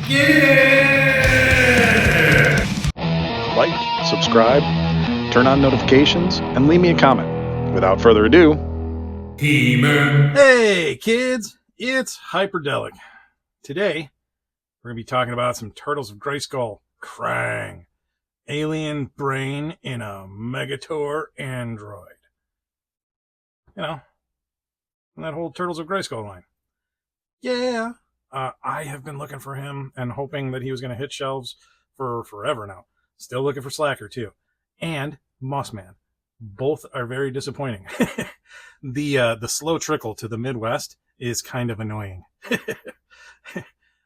Yeah! Like, subscribe, turn on notifications, and leave me a comment. Without further ado, He-Man. Hey kids, it's Hyperdellic. Today, we're going to be talking about some Turtles of Grayskull Krang. Alien brain in a Megator android. You know, that whole Turtles of Grayskull line. Yeah. I have been looking for him and hoping that he was going to hit shelves for forever now. Still looking for Slacker too. And Mossman. Both are very disappointing. The slow trickle to the Midwest is kind of annoying.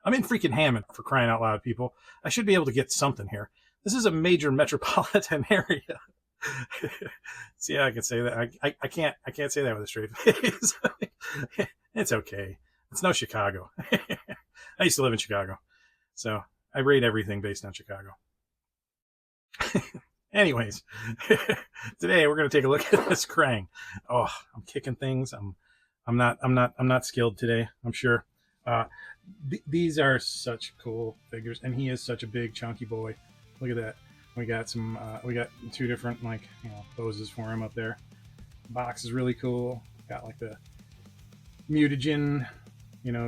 I'm in freaking Hammond, for crying out loud, people. I should be able to get something here. This is a major metropolitan area. See, I can say that. I can't say that with a straight face. It's okay. It's no Chicago. I used to live in Chicago, so I rate everything based on Chicago. Anyways, today we're going to take a look at this Krang. Oh, I'm kicking things. I'm not skilled today, I'm sure. These are such cool figures, and he is such a big chunky boy. Look at that. We got some we got two different poses for him up there. Box is really cool. Got like the mutagen,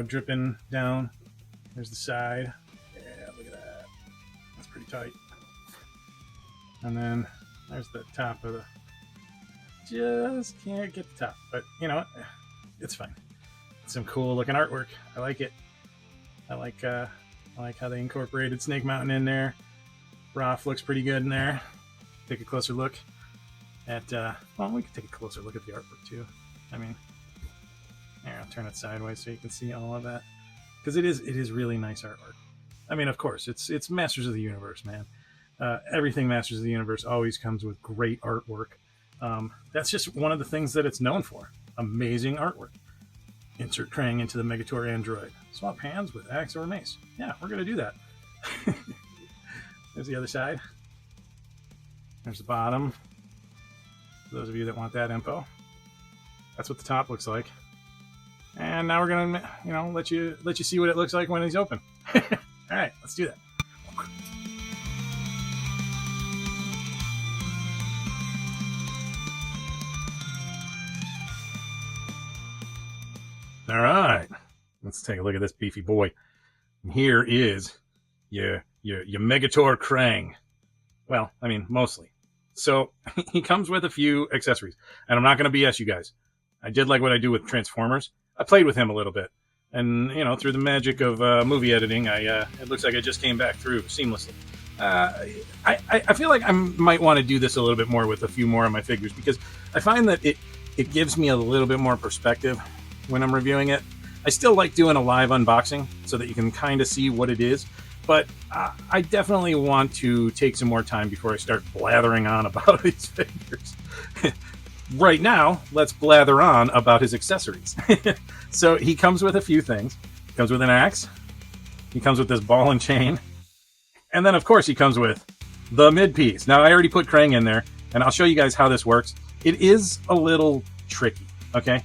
dripping down. There's the side. Yeah, look at that. That's pretty tight. And then there's the top of the. Just can't get the top, but you know what? It's fine. Some cool looking artwork. I like it. I like how they incorporated Snake Mountain in there. Roth looks pretty good in there. Take a closer look at. Well, we can take a closer look at the artwork too. I mean, here, I'll turn it sideways so you can see all of that, because it is really nice artwork. I mean, of course, it's Masters of the Universe, man. Everything Masters of the Universe always comes with great artwork. That's just one of the things that it's known for. Amazing artwork. Insert Krang into the Megator android. Swap hands with axe or mace. Yeah, we're going to do that. There's the other side. There's the bottom. For those of you that want that info. That's what the top looks like. And now we're going to, let you see what it looks like when he's open. All right, let's do that. All right, let's take a look at this beefy boy. And here is your Megator Krang. Well, I mean, mostly. So he comes with a few accessories, and I'm not going to BS you guys. I did like what I do with Transformers. I played with him a little bit, and through the magic of movie editing, it looks like I just came back through seamlessly. I feel like I might want to do this a little bit more with a few more of my figures, because I find that it gives me a little bit more perspective when I'm reviewing it. I still like doing a live unboxing so that you can kind of see what it is, but I definitely want to take some more time before I start blathering on about these figures. Right now, let's blather on about his accessories. So he comes with a few things. He comes with an axe. He comes with this ball and chain. And then, of course, he comes with the mid-piece. Now, I already put Krang in there, and I'll show you guys how this works. It is a little tricky, okay?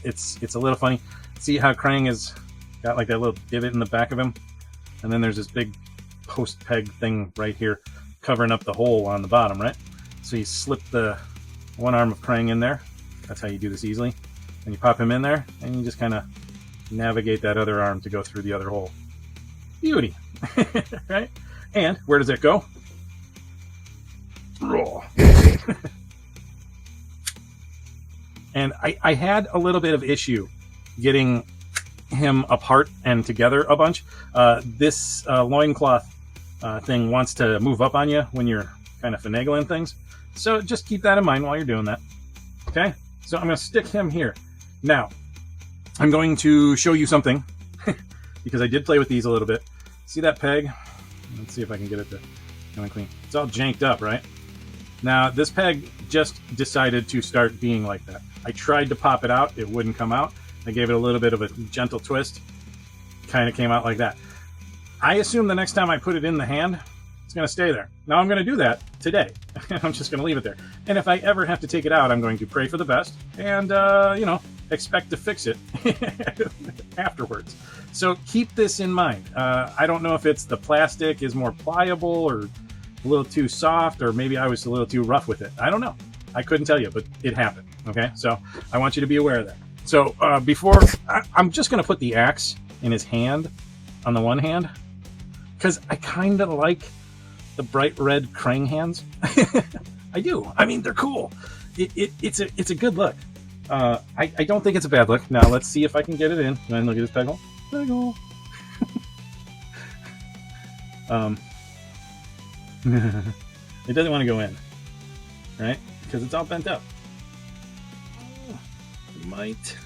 It's a little funny. See how Krang has got like that little divot in the back of him? And then there's this big post peg thing right here covering up the hole on the bottom, right? So you slip the one arm of Krang in there. That's how you do this easily. And you pop him in there, and you just kind of navigate that other arm to go through the other hole. Beauty. Right? And where does it go? And I had a little bit of issue getting him apart and together a bunch. This loincloth thing wants to move up on you when you're kind of finagling things. So just keep that in mind while you're doing that. Okay? So I'm going to stick him here. Now, I'm going to show you something, because I did play with these a little bit. See that peg? Let's see if I can get it to come and clean. It's all janked up, right? Now, this peg just decided to start being like that. I tried to pop it out. It wouldn't come out. I gave it a little bit of a gentle twist. Kind of came out like that. I assume the next time I put it in the hand, it's going to stay there. Now I'm going to do that today. I'm just going to leave it there. And if I ever have to take it out, I'm going to pray for the best and, expect to fix it afterwards. So keep this in mind. I don't know if it's the plastic is more pliable or a little too soft, or maybe I was a little too rough with it. I don't know. I couldn't tell you, but it happened. Okay, so I want you to be aware of that. So before, I'm just going to put the axe in his hand on the one hand, because I kind of like the bright red Krang hands. I do. I mean, they're cool. It's a good look. I don't think it's a bad look. Now let's see if I can get it in. And look at this peggle. Peggle. It doesn't want to go in, right? Because it's all bent up. Might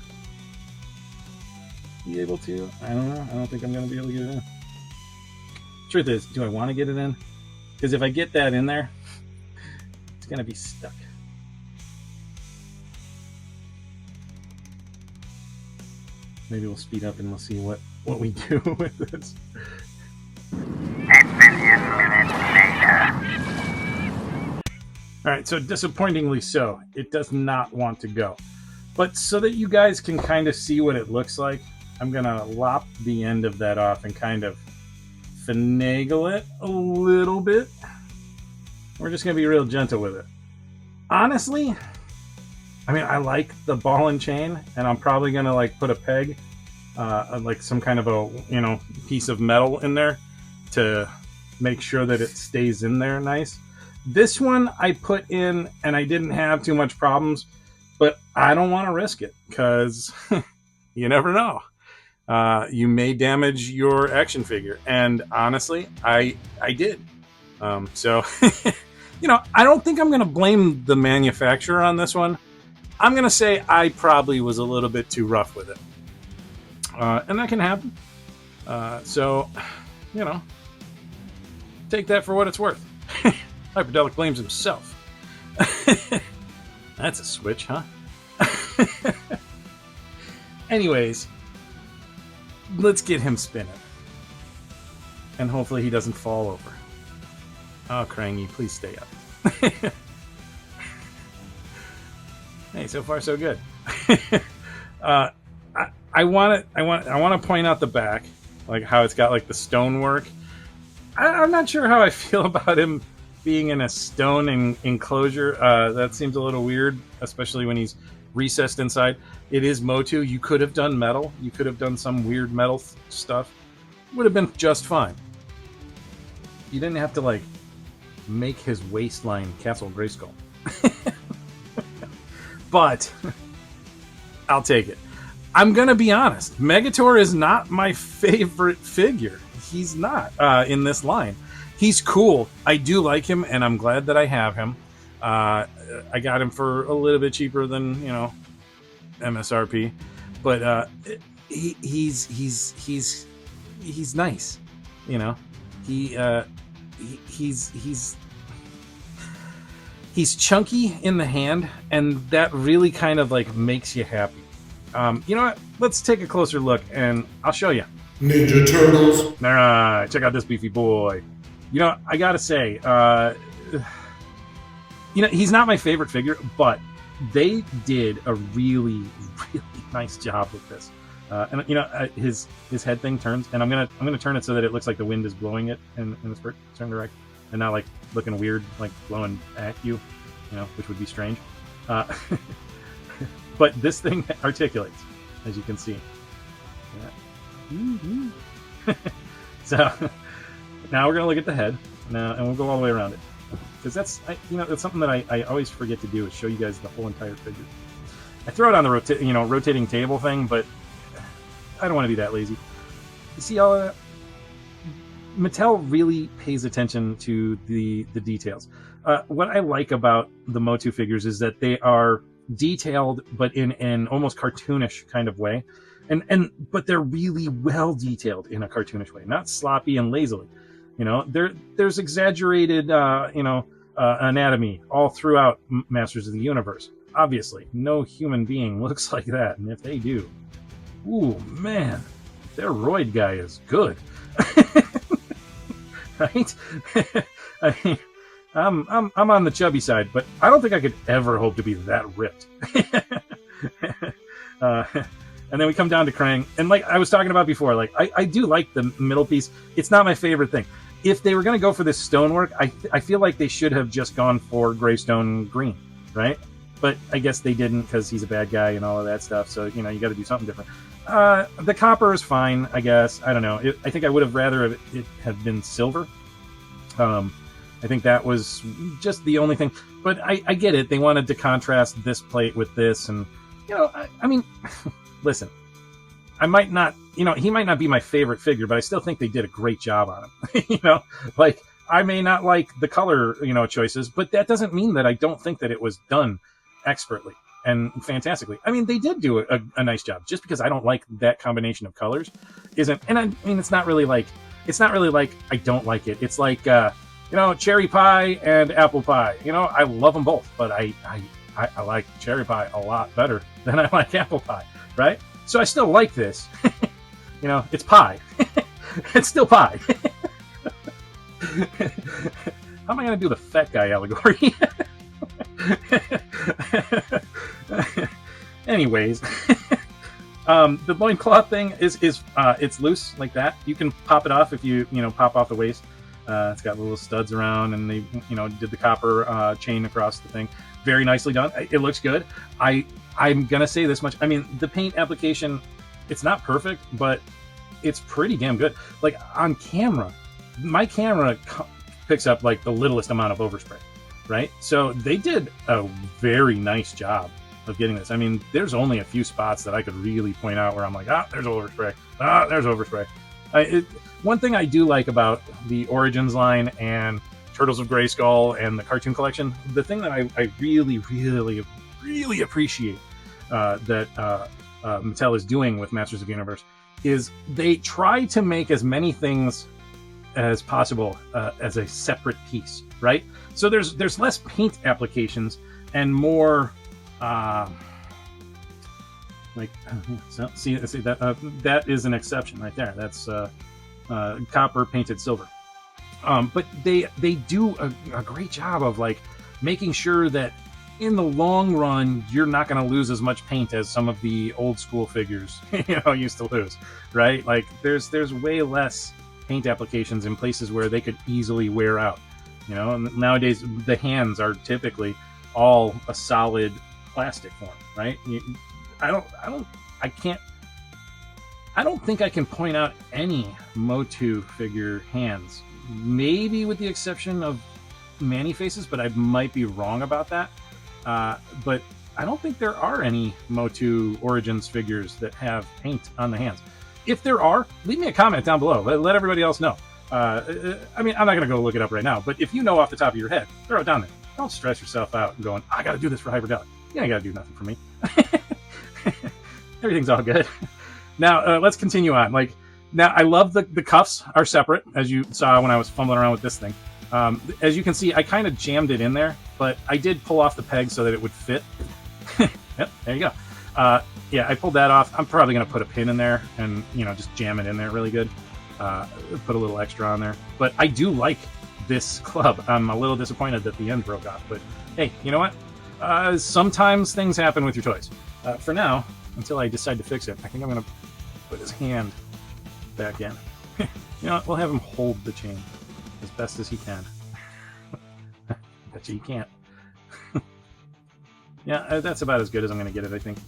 be able to. I don't know. I don't think I'm going to be able to get it in. Truth is, do I want to get it in? Because if I get that in there, it's going to be stuck. Maybe we'll speed up and we'll see what we do with this. 8 billion minutes later. Alright, so disappointingly so, it does not want to go. But so that you guys can kind of see what it looks like, I'm going to lop the end of that off and kind of finagle it a little bit. We're just going to be real gentle with it. Honestly, I mean, I like the ball and chain, and I'm probably going to like put a peg, like some kind of a, piece of metal in there to make sure that it stays in there nice. This one I put in and I didn't have too much problems, but I don't want to risk it because you never know. You may damage your action figure, and honestly, I did. So, I don't think I'm going to blame the manufacturer on this one. I'm going to say I probably was a little bit too rough with it. And that can happen. So, take that for what it's worth. Hyperdellic blames himself. That's a switch, huh? Anyways, let's get him spinning. And hopefully he doesn't fall over. Oh, Krangy, please stay up. Hey, so far so good. I want to point out the back, like how it's got like the stonework. I'm not sure how I feel about him being in a stone enclosure. That seems a little weird, especially when he's recessed inside. It is MOTU. You could have done metal. You could have done some weird metal stuff. Would have been just fine. You didn't have to like make his waistline Castle Grayskull. But I'll take it. I'm going to be honest. Megator is not my favorite figure. He's not in this line. He's cool. I do like him, and I'm glad that I have him. I got him for a little bit cheaper than, MSRP. But he's nice. He's chunky in the hand, and that really kind of like makes you happy. You know what? Let's take a closer look, and I'll show you. Ninja Turtles. All right, check out this beefy boy. I gotta say, he's not my favorite figure, but they did a really, really nice job with this. And his head thing turns, and I'm gonna turn it so that it looks like the wind is blowing it in the certain direction, and not like looking weird, like blowing at you, which would be strange. But this thing articulates, as you can see. Yeah. So now we're gonna look at the head now, and we'll go all the way around it, because that's something that I always forget to do, is show you guys the whole entire figure. I throw it on the rotating table thing, but I don't want to be that lazy. You see all of that? Mattel really pays attention to the details. What I like about the MOTU figures is that they are detailed, but in an almost cartoonish kind of way, but they're really well detailed in a cartoonish way, not sloppy and lazily. There's exaggerated anatomy all throughout Masters of the Universe. Obviously, no human being looks like that, and if they do, ooh man, their roid guy is good. Right? I mean, I'm on the chubby side, but I don't think I could ever hope to be that ripped. And then we come down to Krang, and like I was talking about before, like I do like the middle piece. It's not my favorite thing. If they were going to go for this stonework, I feel like they should have just gone for Greystone Green, right? But I guess they didn't because he's a bad guy and all of that stuff. So, you got to do something different. The copper is fine, I guess. I don't know. I think I would have rather it have been silver. I think that was just the only thing. But I get it. They wanted to contrast this plate with this. And, I mean, listen, I might not, he might not be my favorite figure, but I still think they did a great job on him. Like, I may not like the color, choices, but that doesn't mean that I don't think that it was done expertly and fantastically. I mean, they did do a nice job. Just because I don't like that combination of colors isn't, and I mean, it's not really like I don't like it. It's like, cherry pie and apple pie. I love them both, but I like cherry pie a lot better than I like apple pie, right? So I still like this. It's pie. It's still pie. How am I going to do the fat guy allegory? Anyways, the loincloth thing is it's loose like that. You can pop it off if you pop off the waist. It's got little studs around, and they did the copper chain across the thing. Very nicely done. It looks good. I'm gonna say this much. I mean, the paint application, it's not perfect, but it's pretty damn good. Like on camera, my camera picks up like the littlest amount of overspray, right? So they did a very nice job of getting this. I mean, there's only a few spots that I could really point out where I'm like, there's overspray. There's overspray. One thing I do like about the Origins line and Turtles of Grayskull and the cartoon collection, the thing that I really, really, really appreciate that Mattel is doing with Masters of the Universe is they try to make as many things as possible as a separate piece, right? So there's less paint applications and more see that is an exception right there. That's copper painted silver. But they do a great job of like making sure that in the long run you're not going to lose as much paint as some of the old school figures used to lose, right? Like there's way less paint applications in places where they could easily wear out. And nowadays the hands are typically all a solid plastic form, right? I don't think I can point out any MOTU figure hands, maybe with the exception of Manny faces, but I might be wrong about that. But I don't think there are any MOTU Origins figures that have paint on the hands. If there are, leave me a comment down below. Let everybody else know. I mean, I'm not going to go look it up right now, but if you know off the top of your head, throw it down there. Don't stress yourself out and going, I got to do this for Hyperdellic. You ain't got to do nothing for me. Everything's all good. Now, let's continue on. Now, I love the cuffs are separate, as you saw when I was fumbling around with this thing. As you can see, I kind of jammed it in there, but I did pull off the peg so that it would fit. Yep, there you go. Yeah, I pulled that off. I'm probably going to put a pin in there and, just jam it in there really good. Put a little extra on there. But I do like this club. I'm a little disappointed that the end broke off. But, hey, you know what? Sometimes things happen with your toys. For now, until I decide to fix it, I think I'm going to put his hand back in. You know what? We'll have him hold the chain as best as he can. Bet you he can't. Yeah, that's about as good as I'm going to get it, I think.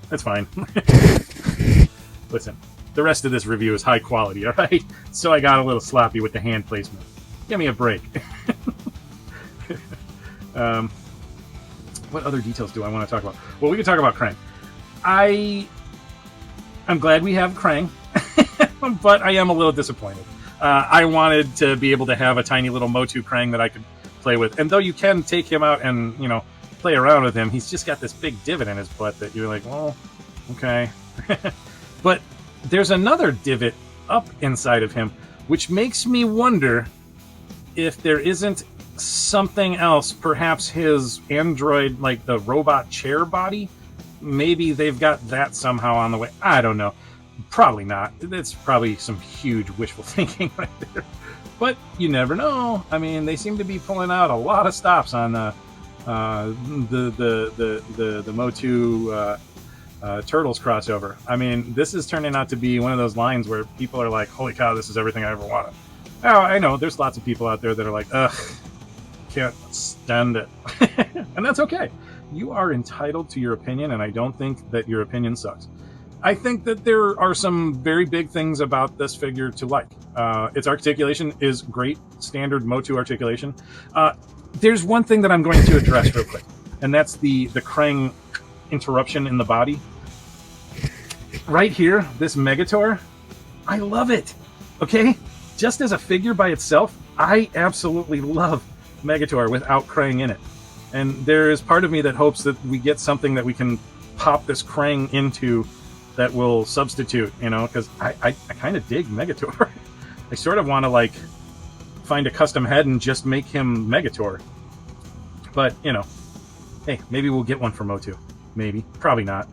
That's fine. Listen, the rest of this review is high quality, all right? So I got a little sloppy with the hand placement. Give me a break. What other details do I want to talk about? Well, we can talk about Krang. I'm glad we have Krang, but I am a little disappointed. I wanted to be able to have a tiny little MOTU Krang that I could play with. And though you can take him out and, play around with him, he's just got this big divot in his butt that you're like, well, okay. But there's another divot up inside of him, which makes me wonder if there isn't something else, perhaps his android, like the robot chair body. Maybe they've got that somehow on the way. I don't know. Probably not. That's probably some huge wishful thinking right there. But you never know. I mean, they seem to be pulling out a lot of stops on the MOTU Turtles crossover. I mean, this is turning out to be one of those lines where people are like, holy cow, this is everything I ever wanted. Oh, I know, there's lots of people out there that are like, ugh, can't stand it. And that's okay. You are entitled to your opinion, and I don't think that your opinion sucks. I think that there are some very big things about this figure to like. Its articulation is great, standard MOTU articulation. There's one thing that I'm going to address real quick, and that's the Krang interruption in the body. Right here, this Megator, I love it, okay? Just as a figure by itself, I absolutely love Megator without Krang in it. And there is part of me that hopes that we get something that we can pop this Krang into that will substitute, you know, because I kind of dig Megator. I sort of want to, like, find a custom head and just make him Megator. But, you know, hey, maybe we'll get one for MOTU. Maybe. Probably not.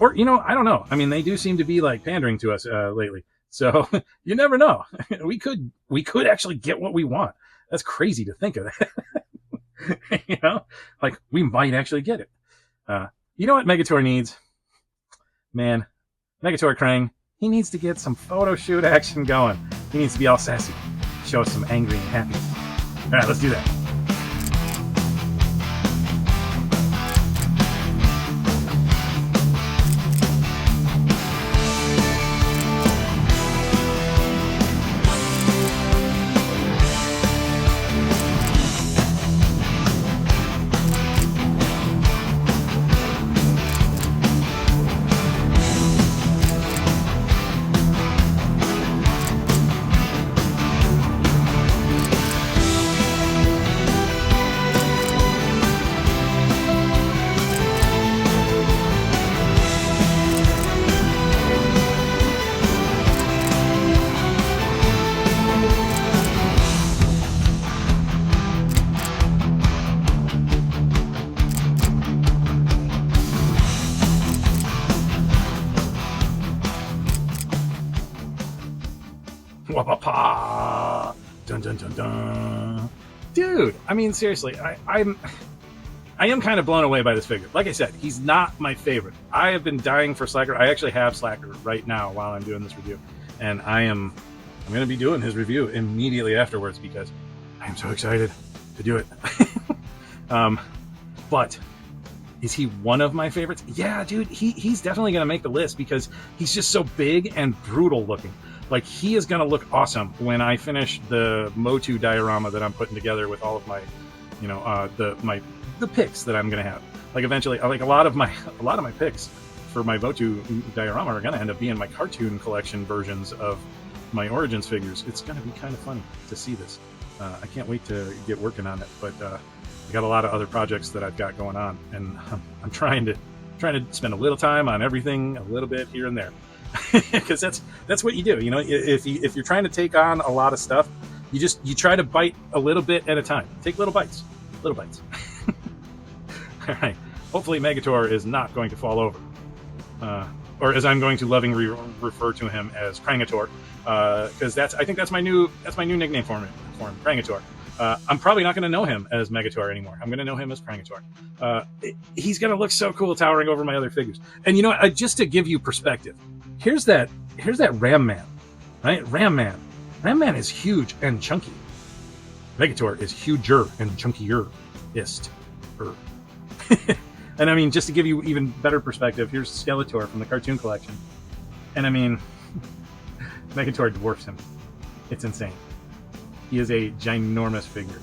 Or, you know, I don't know. I mean, they do seem to be, like, pandering to us lately. So, you never know. We could actually get what we want. That's crazy to think of that. You know? Like, we might actually get it. You know what Megator needs? Man, Megator Krang, he needs to get some photo shoot action going. He needs to be all sassy. Show us some angry and happiness. Alright, let's do that. Dun, dun, dun, dun. Dude, I mean, seriously, I am kind of blown away by this figure. Like I said, he's not my favorite. I have been dying for Slacker. I actually have Slacker right now while I'm doing this review, and I'm going to be doing his review immediately afterwards because I am so excited to do it. But is he one of my favorites? Yeah, dude, he's definitely going to make the list because he's just so big and brutal looking. Like, he is going to look awesome when I finish the MOTU diorama that I'm putting together with all of my, you know, the picks that I'm going to have. Like, eventually, like a lot of my picks for my MOTU diorama are going to end up being my cartoon collection versions of my Origins figures. It's going to be kind of funny to see this. I can't wait to get working on it, but I got a lot of other projects that I've got going on, and I'm trying to spend a little time on everything, a little bit here and there. Because that's what you do, you know. If you're trying to take on a lot of stuff, you try to bite a little bit at a time. Take little bites. All right. Hopefully, Megator is not going to fall over, or as I'm going to lovingly refer to him as Krangator, because I think that's my new nickname for him, Krangator. I'm probably not going to know him as Megator anymore. I'm going to know him as Krangator. He's going to look so cool towering over my other figures. And you know what? Just to give you perspective, here's that Ram Man, right? Ram Man is huge and chunky. Megator is huger and chunkier-ist. And I mean, just to give you even better perspective, here's Skeletor from the cartoon collection. And I mean, Megator dwarfs him. It's insane. He is a ginormous figure.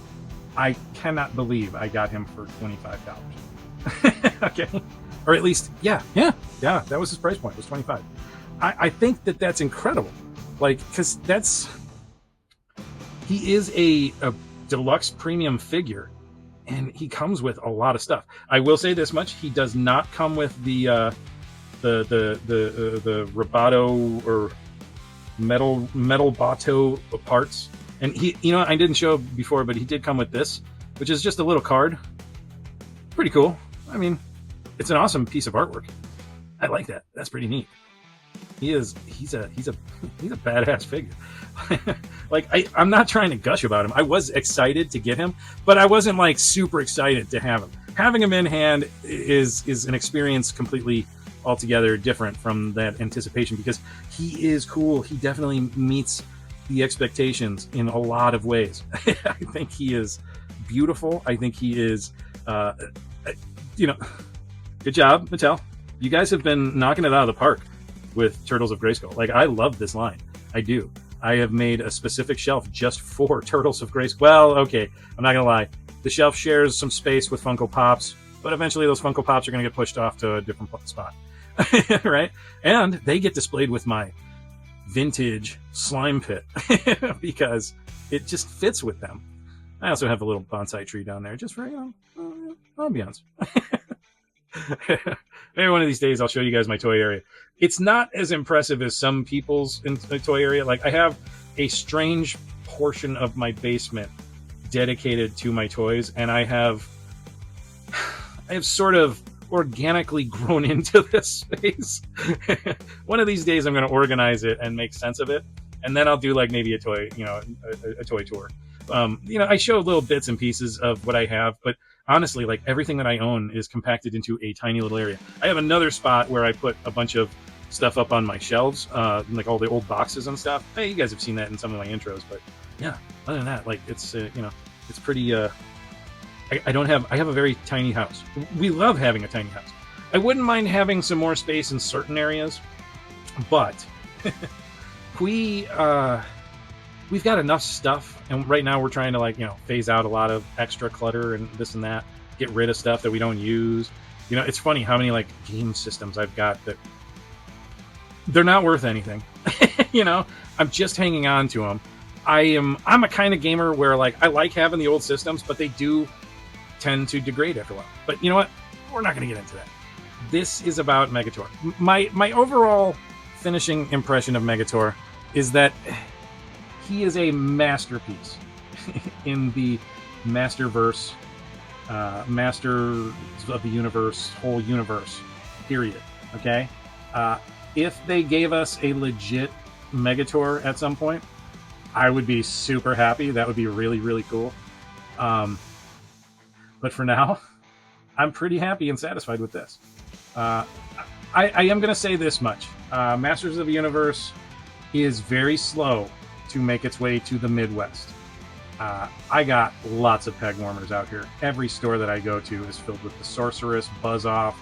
I cannot believe I got him for $25. Okay. Or at least, yeah, that was his price point, was $25. I think that's incredible. Like, because he is a deluxe premium figure, and he comes with a lot of stuff. I will say this much: he does not come with the Roboto or metal Bato parts. And he, you know, I didn't show before, but he did come with this, which is just a little card. Pretty cool. I mean, it's an awesome piece of artwork. I like that. That's pretty neat. He's a badass figure. Like, I'm not trying to gush about him. I was excited to get him, but I wasn't like super excited to have him. having him in hand is an experience completely altogether different from that anticipation, because he is cool. He definitely meets the expectations in a lot of ways. I think he is beautiful. I think he is, good job, Mattel. You guys have been knocking it out of the park with Turtles of Grayskull. Like, I love this line. I do. I have made a specific shelf just for Turtles of Grayskull. Well, okay, I'm not gonna lie. The shelf shares some space with Funko Pops, but eventually those Funko Pops are gonna get pushed off to a different spot, right? And they get displayed with my vintage slime pit because it just fits with them. I also have a little bonsai tree down there just for, ambiance. Maybe one of these days I'll show you guys my toy area. It's not as impressive as some people's in the toy area. Like, I have a strange portion of my basement dedicated to my toys, and I have sort of organically grown into this space. One of these days I'm going to organize it and make sense of it, and then I'll do like maybe a toy, a toy tour. I show little bits and pieces of what I have, but honestly, like, everything that I own is compacted into a tiny little area. I have another spot where I put a bunch of stuff up on my shelves, like all the old boxes and stuff. Hey, you guys have seen that in some of my intros, but yeah, other than that, like, it's it's pretty. I have a very tiny house. We love having a tiny house. I wouldn't mind having some more space in certain areas, but we've got enough stuff, and right now we're trying to phase out a lot of extra clutter and this and that, get rid of stuff that we don't use. It's funny how many game systems I've got that they're not worth anything. I'm just hanging on to them. I'm a kind of gamer where I like having the old systems, but they do tend to degrade after a while. But you know what? We're not going to get into that. This is about Megator. My overall finishing impression of Megator is that he is a masterpiece in the Masterverse, Masters of the Universe, whole universe, period. Okay? If they gave us a legit Megator at some point, I would be super happy. That would be really, really cool. But for now, I'm pretty happy and satisfied with this. I am going to say this much. Masters of the Universe is very slow to make its way to the Midwest. I got lots of peg warmers out here. Every store that I go to is filled with the Sorceress, Buzz Off,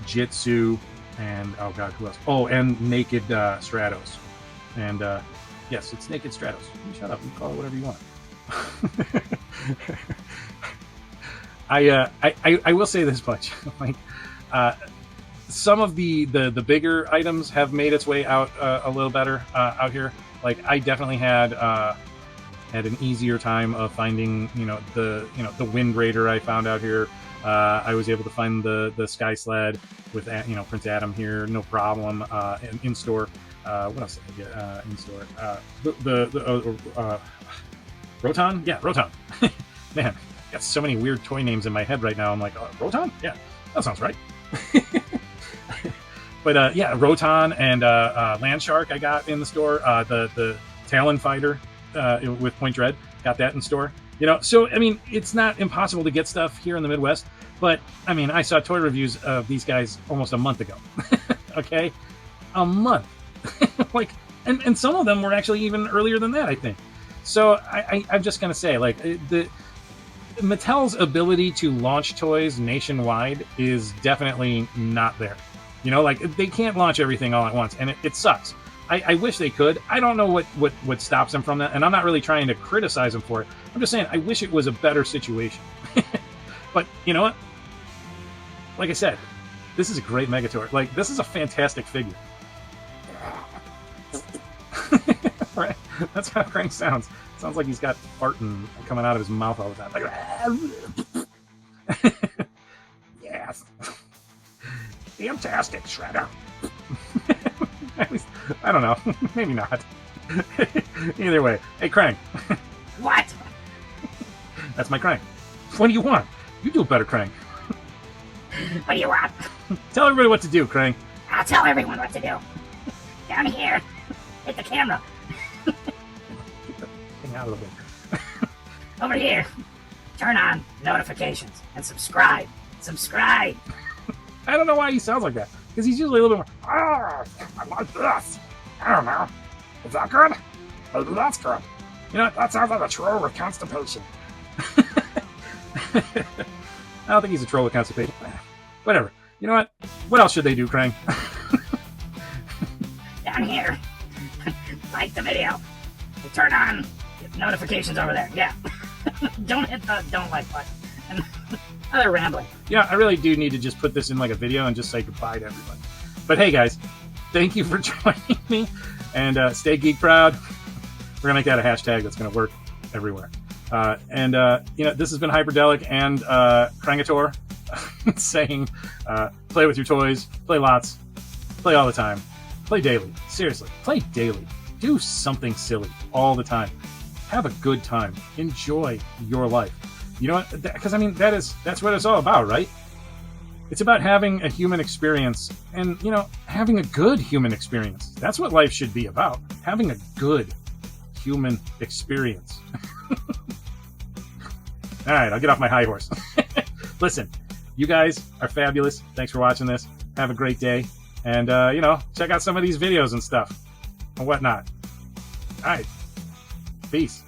Jitsu, and oh god, who else? Oh, and Naked Stratos. And yes, it's Naked Stratos. You shut up. You call it whatever you want. I will say this much. Some of the bigger items have made its way out a little better out here. I definitely had an easier time of finding the Wind Raider I found out here. I was able to find the Sky Sled with Prince Adam here, no problem. In store. What else did I get in store? The Roton? Yeah, Roton. Man, got so many weird toy names in my head right now. I'm like, Roton? Yeah, that sounds right. But yeah, Roton and Land Shark I got in the store. The Talon Fighter with Point Dread, got that in store. So I mean, it's not impossible to get stuff here in the Midwest. But I mean, I saw toy reviews of these guys almost a month ago. Okay, a month. And some of them were actually even earlier than that, I think. So I'm just gonna say, the Mattel's ability to launch toys nationwide is definitely not there. They can't launch everything all at once, and it sucks. I wish they could. I don't know what stops them from that, and I'm not really trying to criticize them for it. I'm just saying I wish it was a better situation. But you know what? Like I said, this is a great Megator. This is a fantastic figure. Right? That's how Krang sounds. It sounds like he's got farting coming out of his mouth all the time. Yes. Fantastic, Shredder. At least, I don't know. Maybe not. Either way. Hey, Krang. What? That's my Krang. What do you want? You do better, Krang. What do you want? Tell everybody what to do, Krang. I'll tell everyone what to do. Down here. Hit the camera. Hang out a little bit. Over here. Turn on notifications and subscribe subscribe. I don't know why he sounds like that, because he's usually a little bit more, I like this. I don't know. Is that good? Maybe that's good. You know, that sounds like a troll with constipation. I don't think he's a troll with constipation. Whatever. You know what? What else should they do, Krang? Down here. Like the video. And turn on notifications over there. Yeah. Don't hit the don't like button. And other rambling. Yeah, I really do need to just put this in like a video and just say goodbye to everybody. But hey, guys, thank you for joining me. And stay geek proud. We're going to make that a hashtag that's going to work everywhere. You know, this has been Hyperdellic and Krangator saying, play with your toys, play lots, play all the time, play daily. Seriously, play daily. Do something silly all the time. Have a good time. Enjoy your life. You know what? Because I mean, that's what it's all about, right? It's about having a human experience and, you know, having a good human experience. That's what life should be about. Having a good human experience. All right, I'll get off my high horse. Listen, you guys are fabulous. Thanks for watching this. Have a great day. And, you know, check out some of these videos and stuff and whatnot. All right. Peace.